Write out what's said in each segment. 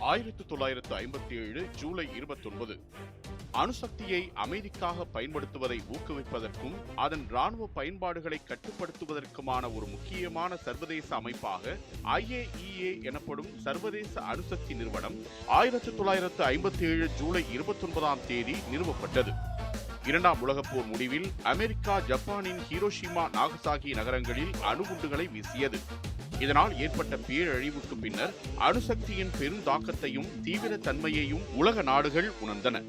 1957 ஜூலை 29 அணுசக்தியை அமைதிக்காக பயன்படுத்துவதை ஊக்குவிப்பதற்கும் அதன் இராணுவ பயன்பாடுகளை கட்டுப்படுத்துவதற்குமான ஒரு முக்கியமான சர்வதேச அமைப்பாக IAEA எனப்படும் சர்வதேச அணுசக்தி நிறுவனம் 1957 ஜூலை 29 நிறுவப்பட்டது. இரண்டாம் உலகப் போர் முடிவில் அமெரிக்கா ஜப்பானின் ஹிரோஷிமா நாகசாகி நகரங்களில் அணுகுண்டுகளை வீசியது. இதனால் ஏற்பட்ட பேரழிவுக்கு பின்னர் அணுசக்தியின் பெருந்தாக்கத்தையும் தீவிர தன்மையையும் உலக நாடுகள் உணர்ந்தன.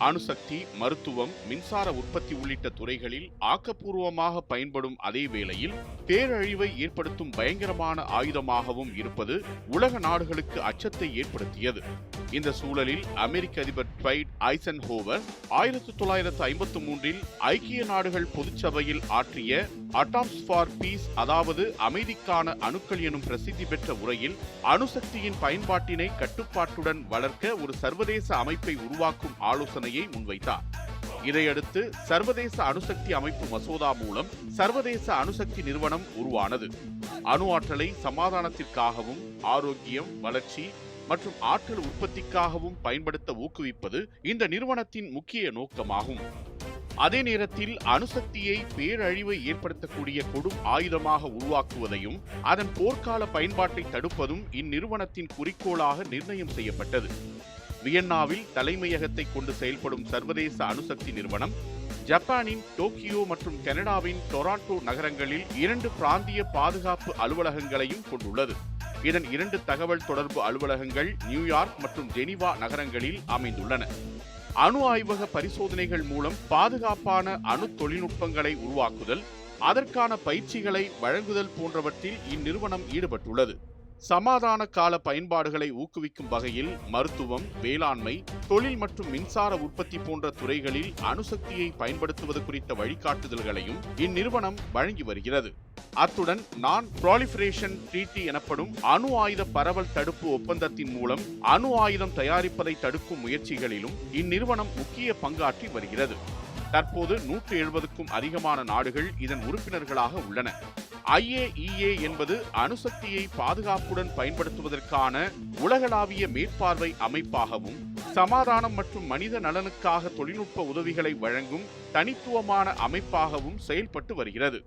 அணுசக்தி மருத்துவம் மின்சார உற்பத்தி உள்ளிட்ட துறைகளில் ஆக்கப்பூர்வமாக பயன்படும் அதே வேளையில் பேரழிவை ஏற்படுத்தும் பயங்கரமான ஆயுதமாகவும் இருப்பது உலக நாடுகளுக்கு அச்சத்தை ஏற்படுத்தியது. இந்த சூழலில் அமெரிக்க அதிபர் ட்வைட் ஐசன்ஹோவர் 1953 ஐக்கிய நாடுகள் பொதுச்சபையில் ஆற்றிய அட்டாம்ஸ் ஃபார் பீஸ், அதாவது அமைதிக்கான அணுக்கள் எனும் பிரசித்தி பெற்ற உரையில் அணுசக்தியின் பயன்பாட்டினை கட்டுப்பாட்டுடன் வளர்க்க ஒரு சர்வதேச அமைப்பை உருவாக்கும் ஆலோசனையை முன்வைத்தார். இதையடுத்து சர்வதேச அணுசக்தி அமைப்பு மசோதா மூலம் சர்வதேச அணுசக்தி நிறுவனம் உருவானது. அணு ஆற்றலை சமாதானத்திற்காகவும் ஆரோக்கியம், வளர்ச்சி மற்றும் ஆற்றல் உற்பத்திக்காகவும் பயன்படுத்த ஊக்குவிப்பது இந்த நிறுவனத்தின் முக்கிய நோக்கமாகும். அதே நேரத்தில் அணுசக்தியை பேரழிவை ஏற்படுத்தக்கூடிய கொடும் ஆயுதமாக உருவாக்குவதையும் அதன் போர்க்கால பயன்பாட்டை தடுப்பதும் இந்நிறுவனத்தின் குறிக்கோளாக நிர்ணயம் செய்யப்பட்டது. வியன்னாவில் தலைமையகத்தை கொண்டு செயல்படும் சர்வதேச அணுசக்தி நிறுவனம் ஜப்பானின் டோக்கியோ மற்றும் கனடாவின் டொராண்டோ நகரங்களில் 2 பிராந்திய பாதுகாப்பு அலுவலகங்களையும் கொண்டுள்ளது. இதன் 2 தகவல் தொடர்பு அலுவலகங்கள் நியூயார்க் மற்றும் ஜெனீவா நகரங்களில் அமைந்துள்ளன. அணு ஆய்வக பரிசோதனைகள் மூலம் பாதுகாப்பான அணு தொழில்நுட்பங்களை உருவாக்குதல், அதற்கான பயிற்சிகளை வழங்குதல் போன்றவற்றில் இந்நிறுவனம் ஈடுபட்டுள்ளது. சமாதான கால பயன்பாடுகளை ஊக்குவிக்கும் வகையில் மருத்துவம், வேளாண்மை, தொழில் மற்றும் மின்சார உற்பத்தி போன்ற துறைகளில் அணுசக்தியை பயன்படுத்துவது குறித்த வழிகாட்டுதல்களையும் இந்நிறுவனம் வழங்கி வருகிறது. அத்துடன் நான் ப்ராலிஃபரேஷன் ட்ரீட்டி எனப்படும் அணு ஆயுத பரவல் தடுப்பு ஒப்பந்தத்தின் மூலம் அணு ஆயுதம் தயாரிப்பதை தடுக்கும் முயற்சிகளிலும் இந்நிறுவனம் முக்கிய பங்காற்றி வருகிறது. தற்போது 170க்கும் அதிகமான நாடுகள் இதன் உறுப்பினர்களாக உள்ளன. IAEA என்பது அணுசக்தியை பாதுகாப்புடன் பயன்படுத்துவதற்கான உலகளாவிய மேற்பார்வை அமைப்பாகவும் சமாதானம் மற்றும் மனித நலனுக்காக தொழில்நுட்ப உதவிகளை வழங்கும் தனித்துவமான அமைப்பாகவும் செயல்பட்டு வருகிறது.